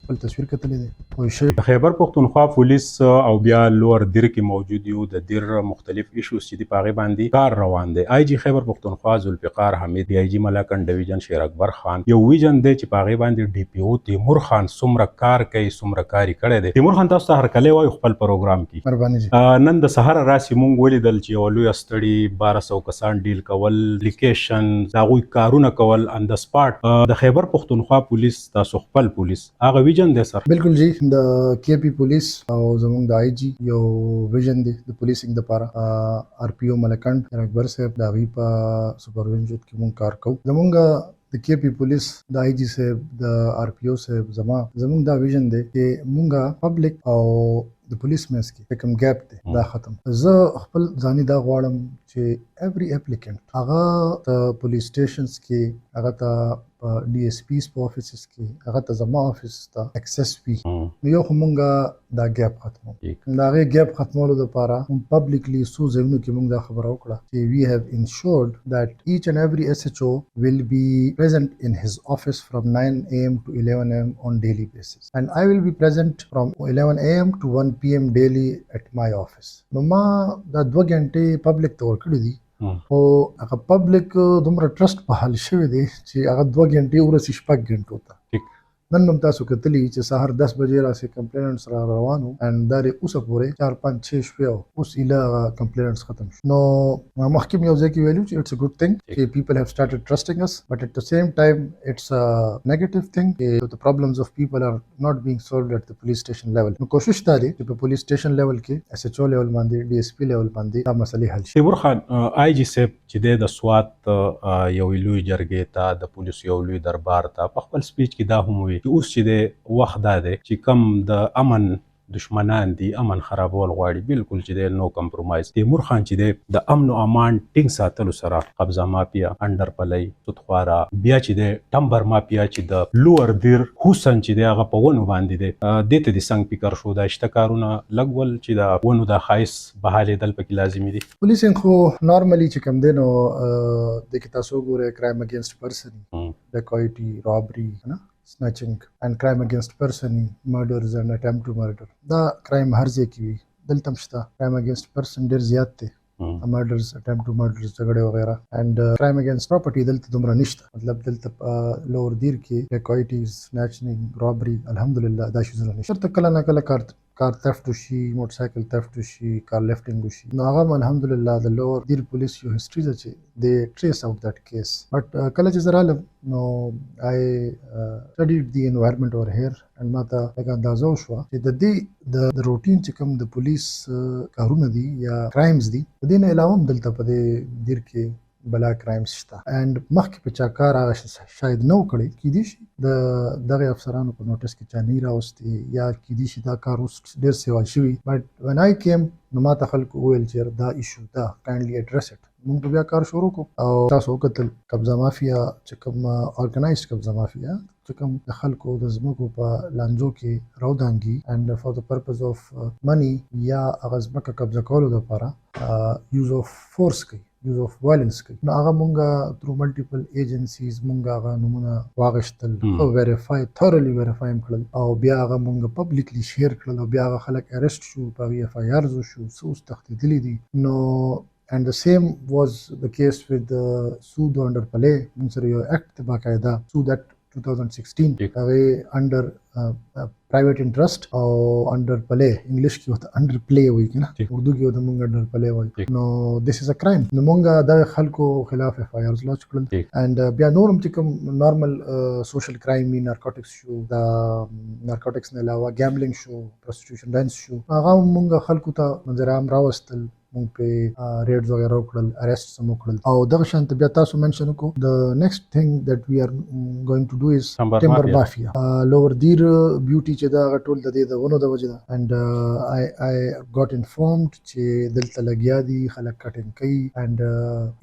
خپل تصویر کتلی دی او شی د خیبر پښتونخوا پولیس او بیا لوړ دیر کې موجود یو د دیر مختلف ایشوز چې دی په هغې باندې کار روان دی. آی جی خیبر پښتونخوا ذوالفقار حمید، ډي آی جي ملاکنډ ډویژن شیر اکبر خان یو ویژن دی چې په هغې باندې ډي پي او تیمور خان څومره کار کوي، څومره کار یې کړی دی. تیمور خان تاسو ته هرکلی وایو خپل پروګرام کې. مهرباني جی. نن د سهاره راسې موږ ولیدل چې یوه لویه ستړي 1200 کسان ډیل کول، اپلیکیشن د هغوی کارونه کول ان د سپاټ. د خیبر پښتونخوا پولیس تاسو خپل پولیس هغه ویژن دی سر؟ بالکل جی، د کې پی پولیس او زموږ د آی جی یو ویژن دی د پولیسینګ دپاره. آر پی او ملکنډ شیر اکبر صاحب د هغوی په سپرویژن کې موږ کار کوو. زموږ د کې پی پولیس د آی جی صاحب د آر پی او صاحب زموږ دا ویژن دی چې موږ پبلک او د پولیس منځ کې کوم ګیپ دی دا ختم. زه خپل ځاني دا غواړم چې ایوری اپلیکینټ هغه د پولیس سټیشنز کې، هغه ته په ډي ایس پیز په افیسز کې، هغه ته زما افیس ته اکسس وي. نو یو خو مونږ دا ګیپ ختمو. د هغې ګیپ ختمولو دپاره پبلیکلی څو ځایونو کې مونږ دا خبره وکړه چې وی هیو انشورډ دیټ ایچ اینڈ ایوری ایس ایچ او will be present in his office from 9 a.m. to 11 a.m. on daily basis, and I will be present from 11 a.m. to 1 p.m. daily at my office. نو ما دا 2 غنټې پبلک ته ورکړي دي خو هغه پبلک دومره ټرسټ په حال شوی دی چې هغه 2 غنټې ورسې 6 غنټو ته. نن هم تاسو کتلی چې سهار 10 بجې راسې کمپلینټس را روانو اند دا لري اوسه پورې 4 5 6 شپې اوس ایله کمپلینټس ختم شو. نو مخکې یو ځای کې ویلو چې اټس ا ګډ ثینګ چې پیپل هاف سٹارټډ ټرسټینګ اس، بٹ ایٹ د سیم ټایم اټس ا نیگیټیو ثینګ. د پرابلمز اف پیپل ار ناٹ بینګ سولوډ ایٹ د پولیس سټیشن لیول. نو کوشش دا دی چې په پولیس سټیشن لیول کې ایس ایچ او لیول باندې، ډي ایس پی لیول باندې دا مسلې حل شي. تیمور خان، آی جی صاحب چې دی د سوات یو لوی جرګې ته، د پولیسو یو لوی دربار ته په خپل سپیچ کې دا هم وویل چې اوس چې دی وخت دا دی چې کم د امن دشمنان دي، امن خرابول غواړي، بالکل چې دی نو کمپرومایز. تیمور خان چې دی د امن او امان ټینګ ساتلو سره قبضه مافیا، انډر پلی، سودخواره، بیا چې دی ټمبر مافیا چې د لوور دیر حسن چې دی هغه په ونو باندې دی، دې ته د څنګ فکر شو دا شته کارونه لګول چې د ونو د ښایست بحالېدل پکې لازمي دي؟ پولیسینګ خو نارملی چې کوم دی نو د کې تاسو وګورئ کرایم اگینسټ پرسن، ډکایټي، رابري، snatching and crime against person, murders and attempt to murder. دا crime هر ځای کې وي، دلته هم شته. crime against person ډېر زیات دی، murders, attempt to murders، جګړې وغیره. and crime against property دلته دومره نشته. مطلب دلته په لوور دیر کې ډکایټي، snatching، رابري الحمدلله دا شیزونه نشته. چېرته کله نه کله کار تفت وشي، موټر سایکل تفت وشي، کار لفټینګ وشي، نو هغه هم الحمدلله د لوور دیر پولیس یو هسټري ده چې دې ټریس اوټ دیټ کیس. بټ کله چې زه رالم نو آی سټډیډ دی انوایرمنټ اوور هیر اند ما ته لږ اندازه وشوه چې د دې د روټین چې کوم د پولیس کارونه دي یا کرایمز دي، د دې نه علاوه هم دلته په دې دیر کې بلا کرایمز شته. اند مخکې په چا کار هغه شاید نه و کړی، کیدای شي د دغه افسرانو په نوټس کې چا نه راوستي یا کیدای شي دا کار اوس ډېر سیوا شوي. بټ وین آی کیم نو ما ته خلکو وویل چې دا ایشو دا کایندلی اډرس اټ. موږ بیا کار شروع کړو او تاسو وکتل قبضه مافیا چې کوم ارګنایزډ قبضه مافیا چې کوم د خلکو د ځمکو په لانجو کې راودانګي اند فور د پرپز اف منی یا هغه ځمکه قبضه کولو دپاره یوز اف فورس کوي، یوز اف وایلنس کوي. نو هغه مونږ تھرو ملټیپل ایجنسیز مونږ هغه نمونه واغشتل، ویریفای تھورلی ویریفای کړل او بیا هغه مونږ پبلیکلی شیر کړل او بیا هغه خلک اریسټ شو، په هغې اف آی آرز وشو، څه اوس تښتېدلي دي. نو and the same was the case with سود under play. مونږ سره یو اکټ باقاعده سود اکټ 2016 هغې انډر پرایویټ انټرسټ او انډر پلی، انګلیش کې ورته انډر پلی وایي که نه، اردو کې ورته مونږ انډر پلی وایي. نو دس از ا کرایم. نو مونږ د خلکو خلاف اف آی آرز لانچ کړل اند بیا نور هم چې کوم نارمل سوشل کرایم وي، نارکوټکس شو، دا نارکوټکس نه علاوه ګیمبلینګ شو، پروسټیټیوشن ډانس شو، هغه مونږ خلکو ته منظر عام راوستل، مونږ په ریډز وغیره وکړل، اریسټس هم وکړل او دغه شانته بیا تاسو منشن وکړو د نیکسټ ثینګ دیټ وی آر ګوینګ ټو ډو از ټمبر مافیا. لوور دیر بیوټي چې دا هغه ټول د دې د ونو د وجې ده. اند آی ګاټ انفارمډ چې دلته لګیا دي خلک کټینګ کوي اند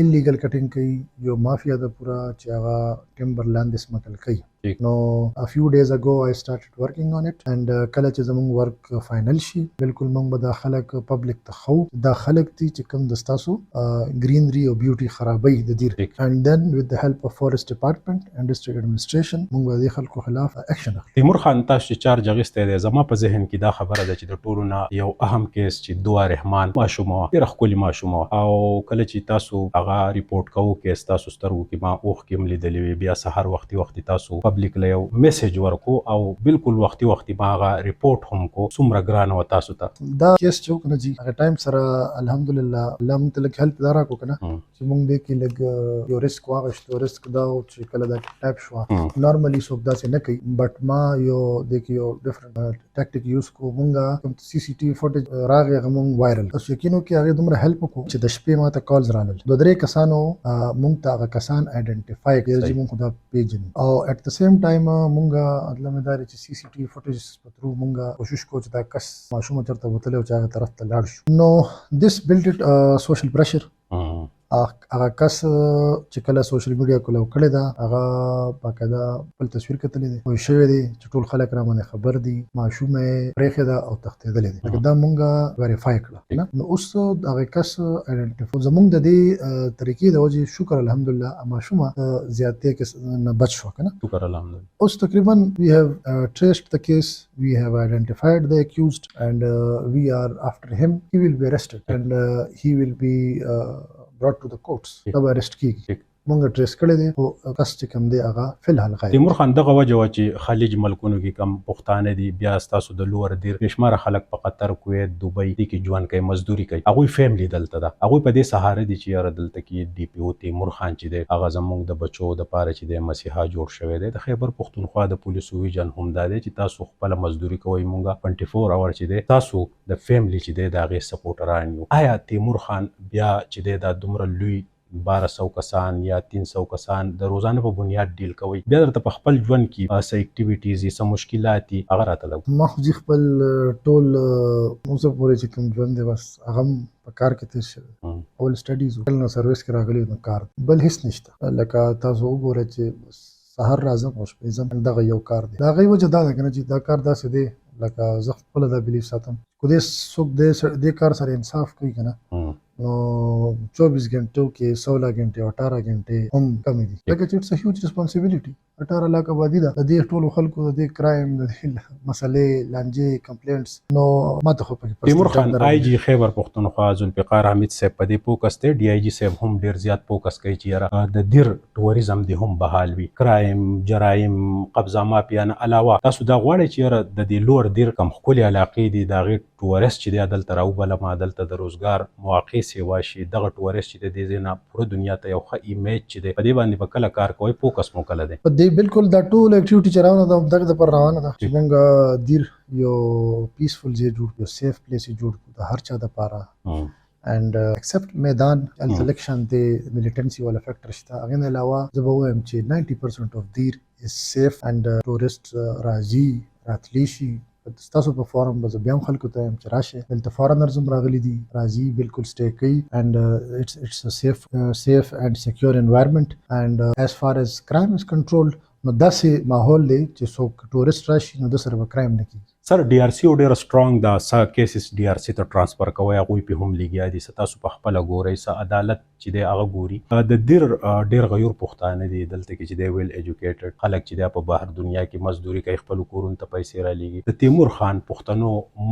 انلیګل کټینګ کوي، یو مافیا ده پوره چې هغه ټمبر لاندې سمګل کوي. ٹھیک. نو a few days ago I started working on it and کله چې زموږ ورک فائنل شي بالکل موږ به دا خلک پبلک ته خو دا خلک دي چې کوم د ستاسو گرینری او بیوټي خرابوي د دیر ٹھیک. and then with the help of forest department and district administration موږ به د خلکو خلاف اکشن اخلو. تیمور خان تاسو چې چارج اخیستی دی زما په ذهن کې دا خبره ده چې د ټولو نه یو اهم کیس چې دوا رحمان ماشومه وه ډېره ښکلې ماشومه وه او کله چې تاسو هغه ریپورټ کوو کیس تاسو سترګو کې ما اوښکې هم لیدلې وې بیا سهار وختي تاسو پبلک له یو میسج ورکو او بالکل وختي ما هغه ریپورټ هم کو څومره ګرانه وه تاسو ته دا کیس چې وکړه جي هغه ټایم سره الحمدلله الله موږ ته لږ هیلپ دا راکړو که نه چې موږ دې کې لږ یو رسک واخیستو. رسک دا و چې کله دا ټایپ شوه نارملی څوک داسې نه کوي بټ ما یو دې کې یو ډفرنټ ټیکټیک یوز کو مونږه کوم سی سی ټي وي فوټیج راغی هغه مونږ وایرل تاسو یقین وکړئ هغې دومره هیلپ وکړو چې د شپې ما ته کالز رالل دوه درې کسانو مونږ ته هغه کسان آیډنټیفای کړي چې مونږ خو دا پیژنو او ایټ د سیم ټایم مونږه مطلب دا دی چې سی سی ټي وي فوټیج په تھرو مونږه کوشش کوو چې دا کس ماشومه چېرته وتلی او چې هغه طرف ته لاړ شو. نو دس بلډ اټ سوشل پریشر هغه کس چې کله سوشل میډیا کولاو کړی ده هغه باقاعده خپل تصویر کتلی دی پوه شوی دی چې ټول خلک را باندې خبر دي ماشومه یې پرېښې ده او تښتېدلی دی لکه دا مونږه ویریفای کړه نو اوس هغه کس آیډنټیفای زمونږ د دې طریقې د وجې شکر الحمدلله ماشومه زیاتې کې نه بچ شوه که نه شکر الحمدلله. اوس تقریبا we have traced the case, we have identified the accused and we are after him. He will be arrested and he will be brought to the courts. تب arrest کیږي مونږ ټریس کړی دی او کس چې کوم دی هغه فلحال غایب. تیمور خان دغه وجه وه چې خلیج ملکونو کې کم پښتانه دي بیا ستاسو د لوړ دیر بېشماره خلک په قطر کویت دوبۍ دې کې ژوند کوي مزدوري کوي هغوی فیملی دلته ده هغوی په دې سهاره دي چې یاره دلته کې ډي پي او تیمور خان چې دی هغه زموږ د بچو دپاره چې دی مسیحا جوړ شوی دی د خیبر پښتونخوا د پولیسو ویژن هم دا دی چې تاسو خپله مزدوري کوئ مونږه 24 اور چې دی تاسو د فیملی چې دی د هغې سپورټران یو. آیا تیمور خان بیا چې دی دا دومره لوی 1200 کسان یا 300 کسان د روزانه په بنیاد ډیل کوي بیا درته په خپل ژوند کې څه اکټیویټیز څه مشکلات دي هغه راته لګو؟ ما خو خپل ټول اوسه پورې چې کوم ژوند دی بس هغه په کار کې تېر شوی اول سټډیز کله نو سروس کې راغلی نو کار بل هیڅ نشته لکه تاسو وګورئ چې سهار راځم او شپې ځم دغه یو کار دی د هغې وجه دا ده که نه چې دا کار داسې دی لکه زه خپله دا بلیف ساتم خو دې څوک دې کار سره انصاف کوي که نه نو 24 घंटों کې 16 घंटे او 18 घंटे هم کم دي لکه چې اټس ا هیوج ریسپانسیبিলিټي 18 لاکھ آبادی ده د دې ټولو خلکو د دې کرایم د مسلې لانجې کمپلینټس نو ماته خو په تیمور خان آی جی خیبر پښتونخوا ذوالفقار حمید صاحب په دې فوکس دی ډي آی جی صاحب هم ډیر زیات فوکس کوي چې یاره د دیر ټوریزم دی هم بحال وي کرایم جرایم قبضه مافیا نه علاوه تاسو دا غواړئ چې یاره د دې لوړ دیر کم ښکلې علاقې دي د هغې ټورست چې دی دلته راوبلمه دلته د روزګار مواقع سیوا شي دغه ټورست چې دی دې ځای نه پوره دنیا ته یو ښه ایمیج چې دی په دې باندې به کله کار کوئ فوکس مو کله دی؟ په دې بالکل دا ټول اکټیویټي چې روانه ده دغه دپاره روانه ده چې مونږ دیر یو پیسفل ځای جوړ کړو سیف پلیس یې جوړ کړو د هر چا دپاره and except میدان هلته لږ شانتې ملیټنسي والا فیکټر شته هغې نه علاوه زه به ووایم چې 90% of دیر is safe and ټورست راځي راتلی شي ستاسو په فارم به زه بیا هم خلکو ته یم چې راشئ دلته فارنرز هم راغلي دي راځي بالکل سټې کوي and it's a safe and secure environment and as far as crime is controlled نو داسې ماحول دی چې څوک ټورست راشي نو د سره به کرایم نه کېږي. سر ډي آر سی ډېره سټرانګ ده څه کیسز ډي آر سی ته ټرانسفر کوئ هغوی پې هم لګیا دي څه تاسو په خپله ګورئ څه عدالت چې دی هغه ګوري د دیر ډېر غیور پښتانه دي دلته کې چې دی ویل ایجوکیټډ خلک چې دی په بهر دنیا کې مزدوري کوي خپلو کورونو ته پیسې رالیږي د تیمور خان پښتنو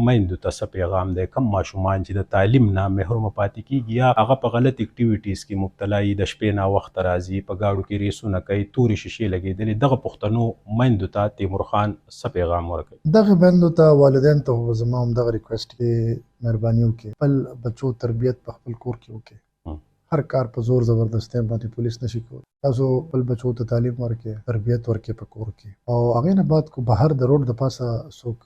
میندو ته څه پیغام دی کم ماشومان چې د تعلیم نه محرومه پاتې کېږي یا هغه په غلط اکټیویټیز کې مبتلا یي د شپې ناوخته راځي په ګاډو کې ریسونه کوي تورې شیشې لګېدلې دغه پښتنو میندو ته تیمور خان څه پیغام ورکوي؟ دغه میندو ته والدین ته خو زما همدغه ریکویسټ دی مهرباني وکړئ خپل بچو تربیت په خپل کور کې وکړئ هر کار په زور زبردستۍ باندې پولیس نشي کولی تاسو خپل بچو ته تعلیم ورکړئ تربیت ورکړئ په کور کې او هغې نه بعد کو بهر د روډ د پاسه څوک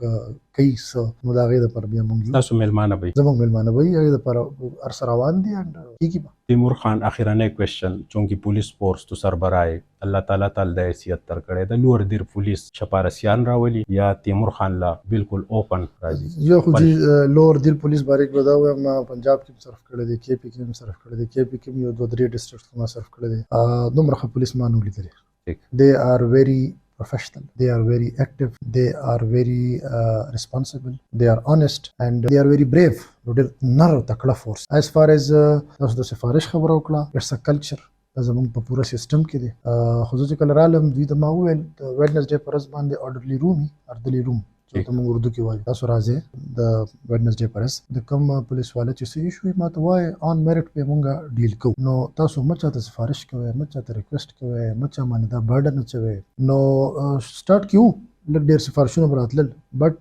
کوي څه نو د هغې دپاره بیا مونږ تاسو میلمانه به زموږ میلمانه به هغې دپاره هر څه روان دي اینډ کېږي به. تیمور خان اخیرنی کوېشن چونکې پولیس فورس تو سربراه الله تعالی تعالی د حیثیت ترکړی د لوړ دیر پولیس شپارسیان راولي یا تیمور خان لا بالکل اوپن راځي؟ یو خو چې لوړ دیر پولیس باره کې به دا ووایم ما پنجاب کې هم صرف کړی دی کې پي کې هم صرف کړی دی کې پي کې هم یو 2-3 ډسټرکټ ما صرف کړی دی دومره ښه پولیس ما نه ولیدلی they are very professional. They are very active. They are very responsible. They are honest and they are very brave. ډېر نر او تکړه فورس. As far as تاسو د سفارش خبره وکړه, it's a culture. زموږ په پوره سیستم کې دی. خو زه چې کله رالم دوی ته ما وویل د ویډنسډے په ورځ باندې orderly room اردلي روم چې ته موږ اردو کې وایو, تاسو راځئ د ویډنسډے په ورځ د کوم پولیس والا چې څه ایشو ما ته وایي آن میرټ په مونږه ډیل کوو. نو تاسو مه چاته سفارش کوئ, مه چاته ریکویسټ کوئ, مه چا باندې دا برډن اچوئ. نو سټارټ کیو لږ ډېر سفارشونه به راتلل, بټ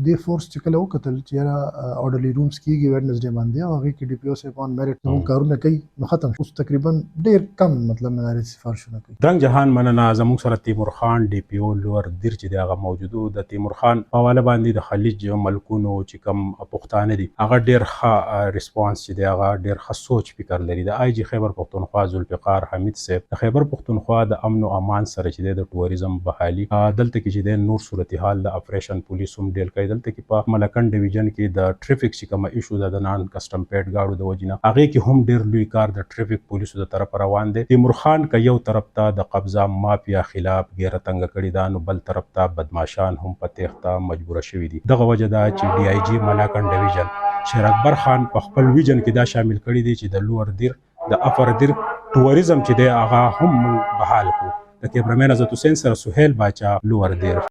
دې فورس چې کله وکتل چې یاره orderly rooms کېږي ویډنسډے باندې او هغې کې ډي پي او صاحب آن میرټ زموږ کارونه کوي, نو ختم شو. اوس تقریبا ډېر کم مطلب معیاري سفارشونه کوي. درنګ جهان مننه. زموږ سره تیمور خان ډي پی او لور دیر چې دی هغه موجودو. د تیمور خان په حواله باندې د خلیج ملکونو چې کوم پښتانه دي هغه ډېر ښه ریسپانس چې دی هغه ډېر ښه سوچ فکر لري. د آی جي خیبر پښتونخوا ذوالفقار حمید صاحب د خیبر پښتونخوا د امن او امان سره چې دی د ټوریزم بحالي دلته کې چې دی نور صورتحال د اپریشن پولیس هم ډیل کوي. دلته کې په ملکن ډیویژن کې د ټریفیک چې کومه ایشو ده د نان کسټم پیډ گاډو د وجې نه هغې کې هم ډېر لوی کار د ټریفیک پولیسو د طرفه روان دی. تیمور خان که یو طرف ته د قبضه مافیا خلاف ګیره تنګه کړې ده, نو بل طرف ته بدماشان هم په تیښته مجبوره شوي دي. دغه وجه ده چې ډي آی جي ملاکن ډیویژن شیر اکبر خان په خپل ویژن کې دا شامل کړي دي چې د لوور دیر د اپر دیر ټوریزم چې دی هغه هم بحال کړو. د کیمرامین عزت حسین سره سهیل باچا, لوور دیر.